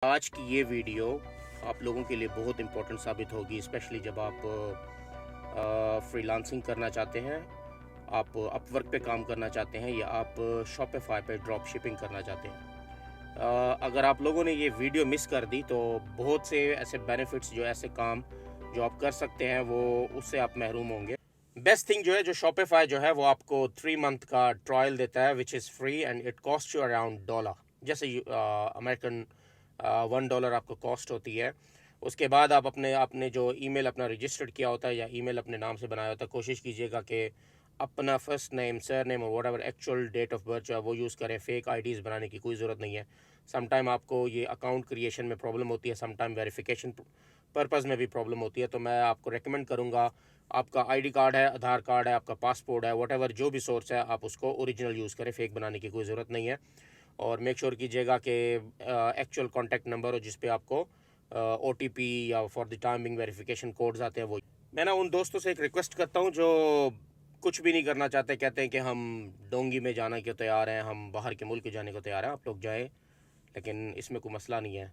आज की ये वीडियो आप लोगों के लिए बहुत इम्पोर्टेंट साबित होगी, स्पेशली जब आप फ्रीलांसिंग करना चाहते हैं, आप अपवर्क पे काम करना चाहते हैं या आप शॉपिफाई पे ड्रॉप शिपिंग करना चाहते हैं। अगर आप लोगों ने ये वीडियो मिस कर दी तो बहुत से ऐसे बेनिफिट्स, जो ऐसे काम जो आप कर सकते हैं, वो उससे आप महरूम होंगे। बेस्ट थिंग जो है, जो शॉपिफाई जो है वो आपको 3 मंथ का ट्रायल देता है which is free and it cost you around $1, जैसे अमेरिकन $1 आपको कॉस्ट होती है। उसके बाद आप आपने जो ईमेल अपना रजिस्टर्ड किया होता है या ईमेल अपने नाम से बनाया होता है, कोशिश कीजिएगा कि अपना फर्स्ट नेम, सर नेम और whatever actual date of birth जो है वो यूज़ करें। फेक आईडीज़ बनाने की कोई ज़रूरत नहीं है। समटाइम आपको ये अकाउंट क्रिएशन में प्रॉब्लम होती है, समटाइम वेरिफिकेशन पर्पज़ में भी प्रॉब्लम होती है। तो मैं आपको रेकमेंड करूँगा, आपका आईडी कार्ड है, आधार कार्ड है, आपका पासपोर्ट है, व्हाटएवर जो भी सोर्स है, आप उसको ओरिजिनल यूज़ करें। फेक बनाने की कोई ज़रूरत नहीं है। और मेक श्योर कीजिएगा कि एक्चुअल कॉन्टैक्ट नंबर हो जिस पे आपको OTP या for the timing verification codes आते हैं वो। मैं ना उन दोस्तों से एक रिक्वेस्ट करता हूँ जो कुछ भी नहीं करना चाहते, कहते हैं कि हम डोंगी में जाने के तैयार हैं, हम बाहर के मुल्क जाने को तैयार हैं। आप लोग जाएँ, लेकिन इसमें कोई मसला नहीं है।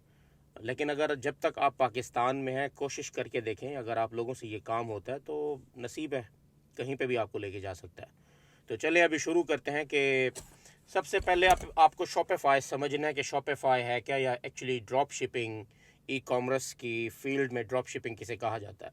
लेकिन अगर जब तक आप पाकिस्तान में हैं, कोशिश करके देखें। अगर आप लोगों से ये काम होता है तो नसीब है, कहीं पे भी आपको लेके जा सकता है। तो चलिए अभी शुरू करते हैं कि सबसे पहले आपको शॉपिफाई समझना है कि शॉपिफाई है क्या, या actually drop shipping, e commerce की फील्ड में ड्रॉप शिपिंग किसे कहा जाता है।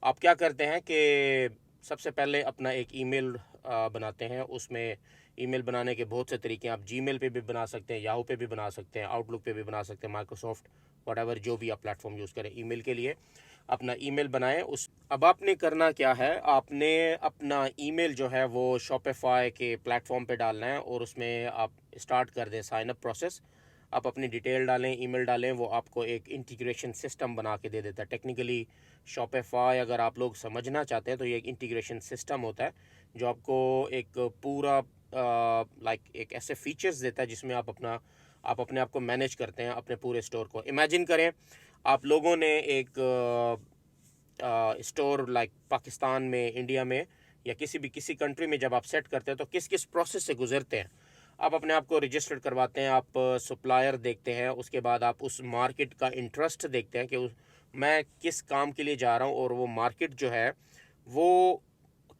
आप क्या करते हैं कि सबसे पहले अपना एक ईमेल बनाते हैं। उसमें ईमेल बनाने के बहुत से तरीके हैं। आप जीमेल पे भी बना सकते हैं, याहू पे भी बना सकते हैं, आउटलुक पे भी बना सकते हैं, माइक्रोसॉफ्ट व्हाटएवर जो भी आप प्लेटफॉर्म यूज़ करें ईमेल के लिए। अपना ईमेल बनाएं। उस अब आपने करना क्या है, आपने अपना ईमेल जो है वो शॉपिफाई के प्लेटफॉर्म पे डालना है और उसमें आप स्टार्ट कर दें साइन अप प्रोसेस। आप अपनी डिटेल डालें, ईमेल डालें, वो आपको एक इंटीग्रेशन सिस्टम बना के दे देता है। टेक्निकली शॉपिफाई अगर आप लोग समझना चाहते हैं तो ये एक इंटीग्रेशन सिस्टम होता है जो आपको एक पूरा एक ऐसे फीचर्स देता है जिसमें आप अपने आप को मैनेज करते हैं, अपने पूरे स्टोर को। इमेजिन करें आप लोगों ने एक स्टोर पाकिस्तान में, इंडिया में या किसी कंट्री में जब आप सेट करते हैं तो किस किस प्रोसेस से गुजरते हैं। आप अपने आप को रजिस्टर्ड करवाते हैं, आप सप्लायर देखते हैं, उसके बाद आप उस मार्केट का इंटरेस्ट देखते हैं कि मैं किस काम के लिए जा रहा हूँ और वो मार्केट जो है वो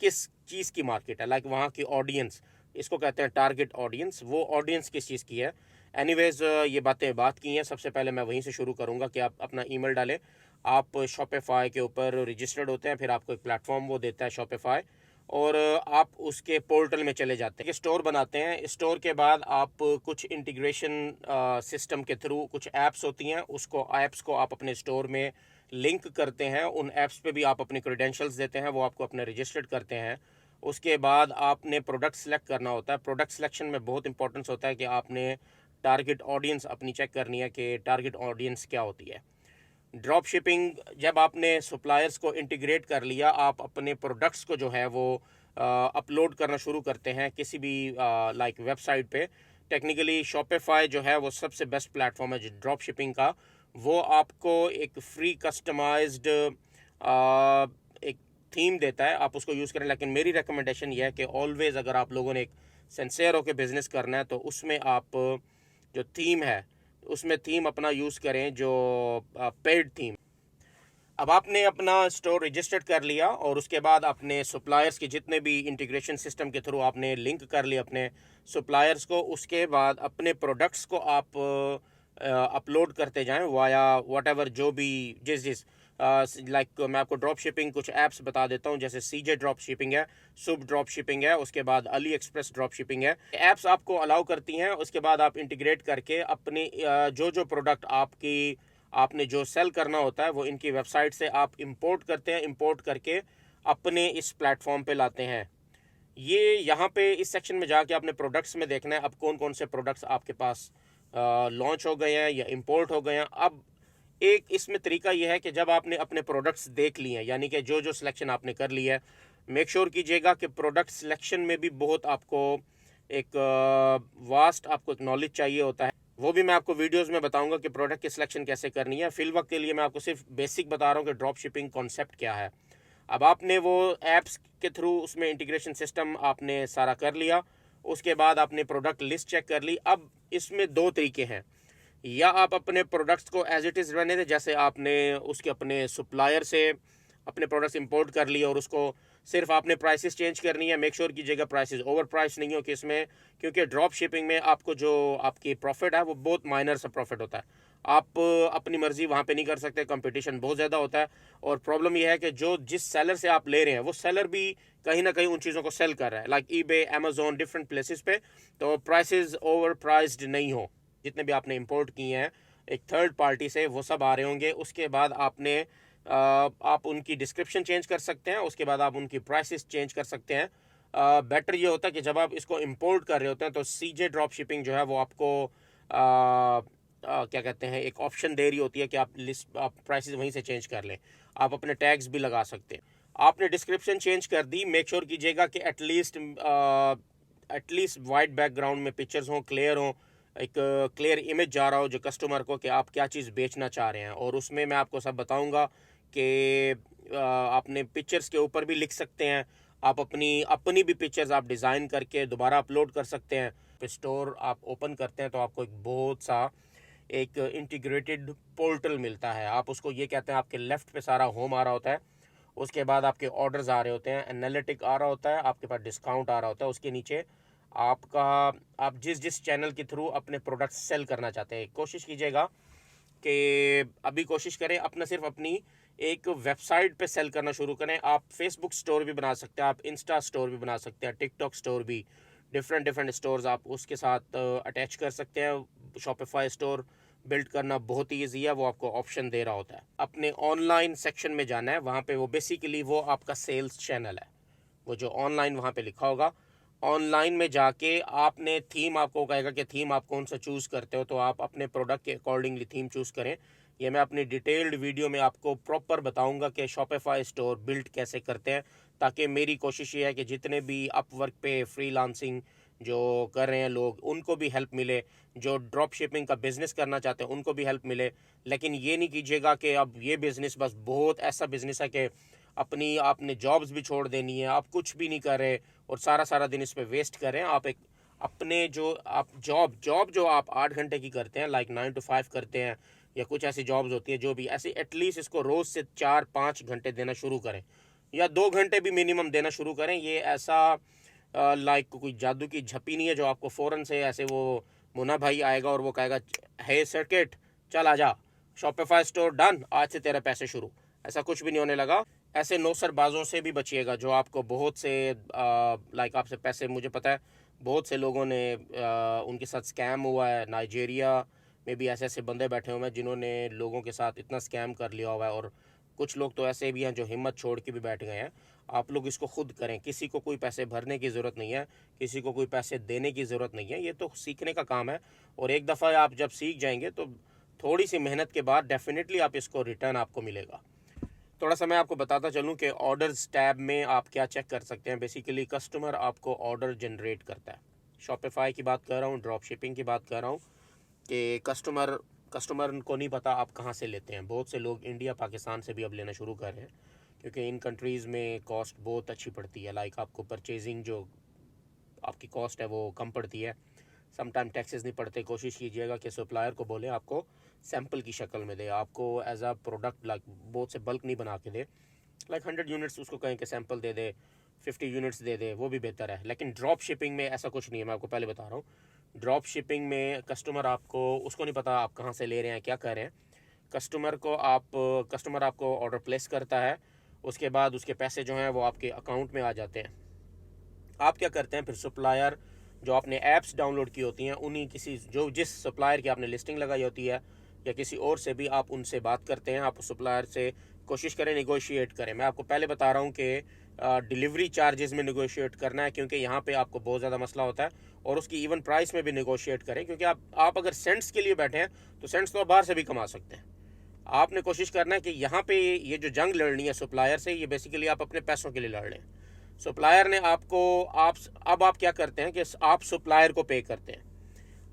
किस चीज़ की मार्केट है। वहाँ की ऑडियंस, इसको कहते हैं टारगेट ऑडियंस, वो ऑडियंस किस चीज़ की है। एनीवेज ये बात की हैं। सबसे पहले मैं वहीं से शुरू करूँगा कि आप अपना ईमेल डालें। आप शॉपिफाई के ऊपर रजिस्टर्ड होते हैं, फिर आपको एक प्लेटफॉर्म वो देता है शॉपिफाई, और आप उसके पोर्टल में चले जाते हैं, स्टोर बनाते हैं। स्टोर के बाद आप कुछ इंटीग्रेशन सिस्टम के थ्रू कुछ ऐप्स होती हैं, उसको ऐप्स को आप अपने स्टोर में लिंक करते हैं। उन ऐप्स पे भी आप अपने क्रेडेंशियल्स देते हैं, वो आपको अपने रजिस्टर्ड करते हैं। उसके बाद आपने प्रोडक्ट सेलेक्ट करना होता है। प्रोडक्ट सिलेक्शन में बहुत इंपॉर्टेंस होता है कि आपने टारगेट ऑडियंस अपनी चेक करनी है कि टारगेट ऑडियंस क्या होती है। ड्रॉप शिपिंग, जब आपने सप्लायर्स को इंटीग्रेट कर लिया, आप अपने प्रोडक्ट्स को जो है वो अपलोड करना शुरू करते हैं किसी भी वेबसाइट पे। टेक्निकली शॉपिफाई जो है वो सबसे बेस्ट प्लेटफॉर्म है ड्रॉप शिपिंग का। वो आपको एक फ्री कस्टमाइज्ड एक थीम देता है, आप उसको यूज़ करें। लेकिन मेरी रिकमेंडेशन ये है कि ऑलवेज़ अगर आप लोगों ने एक सिंसियर होकर बिज़नेस करना है तो उसमें आप जो थीम है उसमें थीम अपना यूज़ करें जो पेड थीम। अब आपने अपना स्टोर रजिस्टर्ड कर लिया और उसके बाद अपने सप्लायर्स के जितने भी इंटीग्रेशन सिस्टम के थ्रू आपने लिंक कर लिया अपने सप्लायर्स को, उसके बाद अपने प्रोडक्ट्स को आप अपलोड करते जाएं वाया व्हाटएवर जो भी जिस मैं आपको ड्रॉप शिपिंग कुछ ऐप्स बता देता हूं, जैसे CJ ड्रॉप शिपिंग है, सुब ड्रॉप शिपिंग है, उसके बाद अली एक्सप्रेस ड्रॉप शिपिंग है। ऐप्स आपको अलाउ करती हैं। उसके बाद आप इंटीग्रेट करके अपने जो प्रोडक्ट आपने जो सेल करना होता है वो इनकी वेबसाइट से आप इंपोर्ट करते हैं। इंपोर्ट करके अपने इस प्लेटफॉर्म पे लाते हैं। ये यहाँ पे इस सेक्शन में जाके आपने प्रोडक्ट्स में देखना है अब कौन कौन से प्रोडक्ट्स आपके पास लॉन्च हो गए हैं या इंपोर्ट हो गए हैं। अब एक इसमें तरीका यह है कि जब आपने अपने प्रोडक्ट्स देख लिए हैं, यानी कि जो सिलेक्शन आपने कर लिया है, मेक श्योर कीजिएगा कि प्रोडक्ट सिलेक्शन में भी बहुत आपको एक वास्ट आपको एक नॉलेज चाहिए होता है। वो भी मैं आपको वीडियोस में बताऊंगा कि प्रोडक्ट की सिलेक्शन कैसे करनी है। फिल वक्त के लिए मैं आपको सिर्फ बेसिक बता रहा हूँ कि ड्रॉप शिपिंग कॉन्सेप्ट क्या है। अब आपने वो ऐप्स के थ्रू उसमें इंटीग्रेशन सिस्टम आपने सारा कर लिया। उसके बाद आपने प्रोडक्ट लिस्ट चेक कर ली। अब इसमें दो तरीके हैं। या आप अपने प्रोडक्ट्स को एज इट इज़ रहने दें, जैसे आपने उसके अपने सप्लायर से अपने प्रोडक्ट्स इंपोर्ट कर लिए और उसको सिर्फ आपने प्राइसेस चेंज करनी है। मेक श्योर कीजिएगा प्राइसेस ओवर प्राइस नहीं हो कि इसमें, क्योंकि ड्रॉप शिपिंग में आपको जो आपकी प्रॉफिट है वो बहुत माइनर सा प्रॉफिट होता है। आप अपनी मर्ज़ी वहाँ पे नहीं कर सकते, कंपटीशन बहुत ज़्यादा होता है। और प्रॉब्लम यह है कि जो जिस सेलर से आप ले रहे हैं वो सेलर भी कहीं ना कहीं उन चीज़ों को सेल कर रहा है, like eBay, Amazon, different places पे। तो प्राइसेस ओवर प्राइस्ड नहीं हो। जितने भी आपने इंपोर्ट किए हैं एक थर्ड पार्टी से वो सब आ रहे होंगे। उसके बाद आपने आप उनकी डिस्क्रिप्शन चेंज कर सकते हैं, उसके बाद आप उनकी प्राइसेस चेंज कर सकते हैं। बेटर ये होता है कि जब आप इसको इंपोर्ट कर रहे होते हैं तो सीजे ड्रॉप शिपिंग जो है वो आपको क्या कहते हैं, एक ऑप्शन दे रही होती है कि आप प्राइसेस वहीं से चेंज कर लें। आप अपने टैग्स भी लगा सकते हैं। आपने डिस्क्रिप्शन चेंज कर दी, मेक श्योर कीजिएगा कि एटलीस्ट वाइट बैकग्राउंड में पिक्चर्स हों, क्लियर हों, एक क्लियर इमेज जा रहा हो जो कस्टमर को कि आप क्या चीज़ बेचना चाह रहे हैं। और उसमें मैं आपको सब बताऊंगा कि आपने पिक्चर्स के ऊपर भी लिख सकते हैं, आप अपनी भी पिक्चर्स आप डिज़ाइन करके दोबारा अपलोड कर सकते हैं। स्टोर आप ओपन करते हैं तो आपको एक इंटीग्रेटेड पोर्टल मिलता है। आप उसको ये कहते हैं, आपके लेफ़्ट पे सारा होम आ रहा होता है, उसके बाद आपके ऑर्डर्स आ रहे होते हैं, एनालिटिक आ रहा होता है, आपके पास डिस्काउंट आ रहा होता है, उसके नीचे आप जिस चैनल के थ्रू अपने प्रोडक्ट सेल करना चाहते हैं। कोशिश कीजिएगा कि अभी कोशिश करें अपना सिर्फ अपनी एक वेबसाइट पे सेल करना शुरू करें। आप फेसबुक स्टोर भी बना सकते हैं, आप इंस्टा स्टोर भी बना सकते हैं, टिकटॉक स्टोर भी, डिफरेंट स्टोर्स आप उसके साथ अटैच कर सकते हैं। शॉपिफाई स्टोर बिल्ड करना बहुत ही ईजी है, वो आपको ऑप्शन दे रहा होता है। अपने ऑनलाइन सेक्शन में जाना है, वहाँ पे वो बेसिकली वो आपका सेल्स चैनल है, वो जो ऑनलाइन वहाँ पे लिखा होगा। ऑनलाइन में जाके आपने थीम, आपको कहेगा कि थीम आप कौन सा चूज़ करते हो, तो आप अपने प्रोडक्ट के अकॉर्डिंगली थीम चूज़ करें। ये मैं अपनी डिटेल्ड वीडियो में आपको प्रॉपर बताऊंगा कि शॉपिफाई स्टोर बिल्ड कैसे करते हैं, ताकि मेरी कोशिश ये है कि जितने भी अपवर्क पे फ्रीलांसिंग जो कर रहे हैं लोग, उनको भी हेल्प मिले, जो ड्रॉप शिपिंग का बिज़नेस करना चाहते हैं उनको भी हेल्प मिले। लेकिन ये नहीं कीजिएगा कि अब ये बिज़नेस बस बहुत ऐसा बिज़नेस है कि आपने जॉब्स भी छोड़ देनी है, आप कुछ भी नहीं कर रहे और सारा दिन इस पे वेस्ट कर रहे हैं। आप एक अपने जो आप जॉब जो आप 8 घंटे की करते हैं, लाइक 9 to 5 करते हैं, या कुछ ऐसी जॉब्स होती है जो भी ऐसे, एटलीस्ट इसको रोज़ से 4-5 घंटे देना शुरू करें, या 2 घंटे भी मिनिमम देना शुरू करें। ये ऐसा लाइक कोई जादू की झप्पी नहीं है जो आपको फ़ौरन से ऐसे वो मुन्ना भाई आएगा और वो कहेगा हे सर्किट चल आजा, शॉपिफाई स्टोर डन, आज से तेरे पैसे शुरू। ऐसा कुछ भी नहीं होने लगा। ऐसे नौसरबाजों से भी बचिएगा जो आपको बहुत से लाइक आपसे पैसे, मुझे पता है बहुत से लोगों ने उनके साथ स्कैम हुआ है। नाइजीरिया में भी ऐसे बंदे बैठे हुए हैं जिन्होंने लोगों के साथ इतना स्कैम कर लिया हुआ है, और कुछ लोग तो ऐसे भी हैं जो हिम्मत छोड़ के भी बैठ गए हैं। आप लोग इसको खुद करें, किसी को कोई पैसे भरने की ज़रूरत नहीं है, किसी को कोई पैसे देने की ज़रूरत नहीं है, ये तो सीखने का काम है। और एक दफ़ा आप जब सीख जाएंगे तो थोड़ी सी मेहनत के बाद डेफिनेटली आप इसको रिटर्न आपको मिलेगा। थोड़ा सा मैं आपको बताता चलूँ कि ऑर्डर्स टैब में आप क्या चेक कर सकते हैं। बेसिकली कस्टमर आपको ऑर्डर जनरेट करता है। शॉपिफाई की बात कर रहा हूँ, ड्रॉप शिपिंग की बात कर रहा हूँ कि कस्टमर को नहीं पता आप कहाँ से लेते हैं। बहुत से लोग इंडिया पाकिस्तान से भी अब लेना शुरू कर रहे हैं, क्योंकि इन कंट्रीज़ में कॉस्ट बहुत अच्छी पड़ती है। लाइक आपको परचेजिंग जो आपकी कॉस्ट है वो कम पड़ती है, समटाइम टैक्सेस नहीं पड़ते। कोशिश कीजिएगा कि सप्लायर को बोले आपको सैम्पल की शक्ल में दे, आपको एज आ प्रोडक्ट लाइक बहुत से बल्क नहीं बना के दे। लाइक 100 यूनिट्स उसको कहें कि सैम्पल दे दे, 50 यूनिट्स दे दे, वो भी बेहतर है। लेकिन ड्रॉप शिपिंग में ऐसा कुछ नहीं है, मैं आपको पहले बता रहा हूँ। ड्रॉप शिपिंग में उसको नहीं पता आप कहाँ से ले रहे हैं, क्या कर रहे हैं। कस्टमर आपको ऑर्डर प्लेस करता है, उसके बाद उसके पैसे जो हैं वो आपके अकाउंट में आ जाते हैं। आप क्या करते हैं फिर, सप्लायर जो आपने ऐप्स डाउनलोड की होती हैं उन्हीं जिस सप्लायर की आपने लिस्टिंग लगाई होती है या किसी और से भी आप उनसे बात करते हैं। आप उस सप्लायर से कोशिश करें नेगोशिएट करें। मैं आपको पहले बता रहा हूँ कि डिलीवरी चार्जेस में नेगोशिएट करना है, क्योंकि यहाँ पे आपको बहुत ज़्यादा मसला होता है। और उसकी इवन प्राइस में भी नेगोशिएट करें, क्योंकि आप अगर सेंट्स के लिए बैठे हैं तो सेंट्स तो आप बाहर से भी कमा सकते हैं। आपने कोशिश करना है कि यहाँ पे ये जो जंग लड़नी है सप्लायर से, ये बेसिकली आप अपने पैसों के लिए लड़ लें। सप्लायर ने अब आप क्या करते हैं कि आप सप्लायर को पे करते हैं।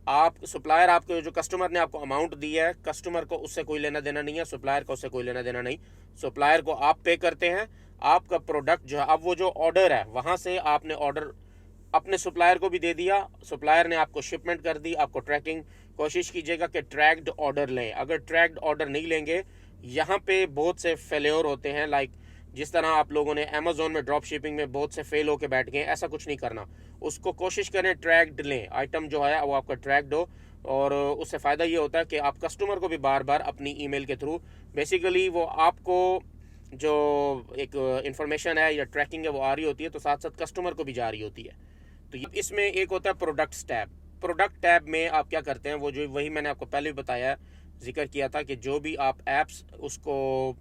आपको जो कस्टमर ने आपको अमाउंट दी है, कस्टमर को उससे कोई लेना देना नहीं है, सप्लायर को उससे कोई लेना देना नहीं। सप्लायर को आप पे करते हैं। आपका प्रोडक्ट जो है, अब वो जो ऑर्डर है वहाँ से आपने ऑर्डर अपने सप्लायर को भी दे दिया, सप्लायर ने आपको शिपमेंट कर दी, आपको ट्रैकिंग कोशिश कीजिएगा कि ट्रैक्ड ऑर्डर लें। अगर ट्रैक्ड ऑर्डर नहीं लेंगे, यहाँ पे बहुत से फेल्योर होते हैं। लाइक जिस तरह आप लोगों ने अमेज़ोन में ड्रॉप शिपिंग में बहुत से फेल होके बैठ गए, ऐसा कुछ नहीं करना। उसको कोशिश करें ट्रैक्ड लें, आइटम जो है वो आपका ट्रैक्ड हो, और उससे फ़ायदा ये होता है कि आप कस्टमर को भी बार बार अपनी ईमेल के थ्रू बेसिकली वो आपको जो एक इंफॉर्मेशन है या ट्रैकिंग है वो आ रही होती है, तो साथ साथ कस्टमर को भी जा रही होती है। तो इसमें एक होता है प्रोडक्ट्स टैब। प्रोडक्ट टैब में आप क्या करते हैं, वो जो वही मैंने आपको पहले भी बताया, जिक्र किया था कि जो भी आप ऐप्स उसको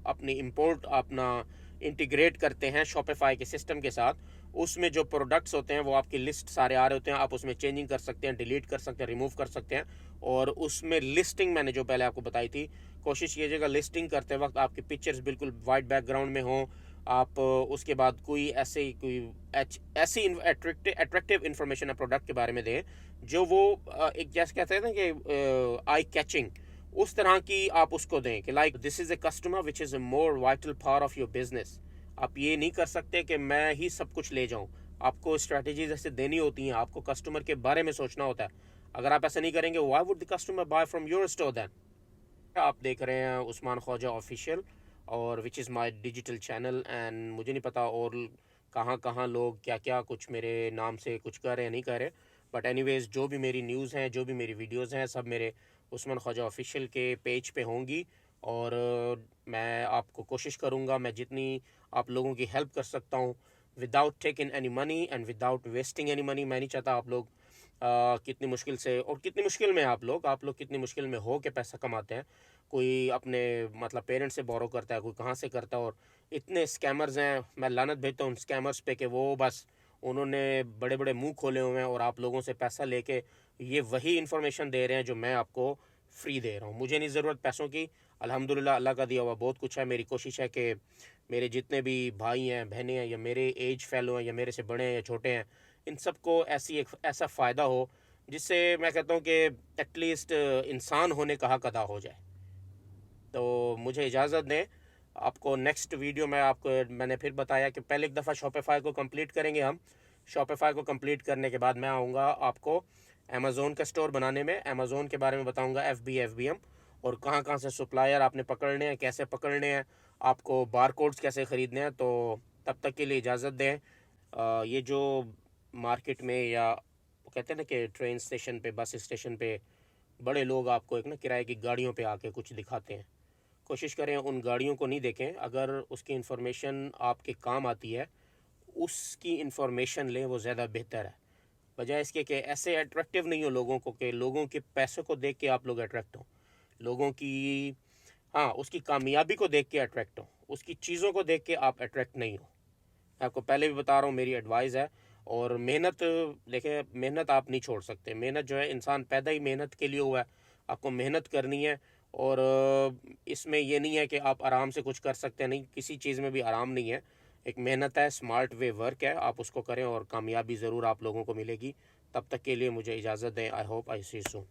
अपनी इंपोर्ट अपना इंटीग्रेट करते हैं शॉपिफाई के सिस्टम के साथ, उसमें जो प्रोडक्ट्स होते हैं वो आपकी लिस्ट सारे आ रहे होते हैं। आप उसमें चेंजिंग कर सकते हैं, डिलीट कर सकते हैं, रिमूव कर सकते हैं। और उसमें लिस्टिंग मैंने जो पहले आपको बताई थी, कोशिश कीजिएगा लिस्टिंग करते वक्त आपकी पिक्चर्स बिल्कुल वाइट बैकग्राउंड में हों। आप उसके बाद कोई ऐसी अट्रैक्टिव इन्फॉर्मेशन प्रोडक्ट के बारे में दें जो वो एक जैसे कहते हैं ना कि आई कैचिंग, उस तरह की आप उसको दें कि like this is a customer which is a more vital part of your business. आप ये नहीं कर सकते कि मैं ही सब कुछ ले जाऊं। आपको स्ट्रैटेजीज ऐसे देनी होती हैं, आपको कस्टमर के बारे में सोचना होता है। अगर आप ऐसा नहीं करेंगे, why would the customer buy from your store then. आप देख रहे हैं उस्मान ख्वाजा ऑफिशियल, और which is my digital channel. And मुझे नहीं पता और कहाँ कहाँ लोग क्या क्या कुछ मेरे नाम से कुछ कर रहे हैं नहीं कर रहे, बट एनीवेज जो भी मेरी न्यूज़ हैं, जो भी मेरी वीडियोज़ हैं, सब मेरे उस्मान ख्वाजा ऑफिशियल के पेज पे होंगी। और मैं आपको कोशिश करूँगा, मैं जितनी आप लोगों की हेल्प कर सकता हूँ without taking any money and without wasting any money. मैं नहीं चाहता आप लोग कितनी मुश्किल से, और कितनी मुश्किल में आप लोग कितनी मुश्किल में हो के पैसा कमाते हैं। कोई अपने मतलब पेरेंट्स से बोरो करता है, कोई कहाँ से करता है, और इतने स्कैमर्स हैं। मैं लानत भेजता हूँ उन स्कैमर्स पे कि वो बस उन्होंने बड़े बड़े मुंह खोले हुए हैं और आप लोगों से पैसा लेके ये वही इन्फॉर्मेशन दे रहे हैं जो मैं आपको फ्री दे रहा हूँ। मुझे नहीं ज़रूरत पैसों की, अल्हम्दुलिल्लाह अल्लाह का दिया हुआ बहुत कुछ है। मेरी कोशिश है कि मेरे जितने भी भाई हैं, बहनें हैं, या मेरे एज फेलो हैं, या मेरे से बड़े हैं या छोटे हैं, इन सबको ऐसा फ़ायदा हो जिससे मैं कहता हूँ कि एटलीस्ट इंसान होने का हक अदा हो जाए। तो मुझे इजाज़त दें, आपको नेक्स्ट वीडियो में मैंने फिर बताया कि पहले एक दफ़ा शॉपिफाई को कंप्लीट करेंगे हम। शॉपिफाई को कंप्लीट करने के बाद मैं आऊँगा आपको अमेज़ोन का स्टोर बनाने में, अमेज़ोन के बारे में बताऊँगा, FBM, और कहाँ कहाँ से सप्लायर आपने पकड़ने हैं, कैसे पकड़ने हैं, आपको बारकोड्स कैसे ख़रीदने हैं। तो तब तक के लिए इजाज़त दें। ये जो मार्केट में या कहते हैं ना कि ट्रेन स्टेशन पे, बस स्टेशन पे बड़े लोग आपको एक ना किराए की गाड़ियों पे आके कुछ दिखाते हैं, कोशिश करें उन गाड़ियों को नहीं देखें। अगर उसकी इन्फॉर्मेशन आपके काम आती है, उसकी इन्फॉर्मेशन लें, वो ज़्यादा बेहतर है, बजाय इसके कि ऐसे अट्रैक्टिव नहीं हो लोगों को कि लोगों के पैसों को देख के आप लोग अट्रैक्ट हो, लोगों की हाँ उसकी कामयाबी को देख के अट्रैक्ट हो, उसकी चीज़ों को देख के आप अट्रैक्ट नहीं हो। मैं आपको पहले भी बता रहा हूँ, मेरी एडवाइस है। और मेहनत, देखिए मेहनत आप नहीं छोड़ सकते। मेहनत जो है, इंसान पैदा ही मेहनत के लिए हुआ है, आपको मेहनत करनी है। और इसमें ये नहीं है कि आप आराम से कुछ कर सकते हैं, नहीं, किसी चीज़ में भी आराम नहीं है। एक मेहनत है, स्मार्ट वे वर्क है, आप उसको करें और कामयाबी ज़रूर आप लोगों को मिलेगी। तब तक के लिए मुझे इजाज़त दें। I hope I see soon.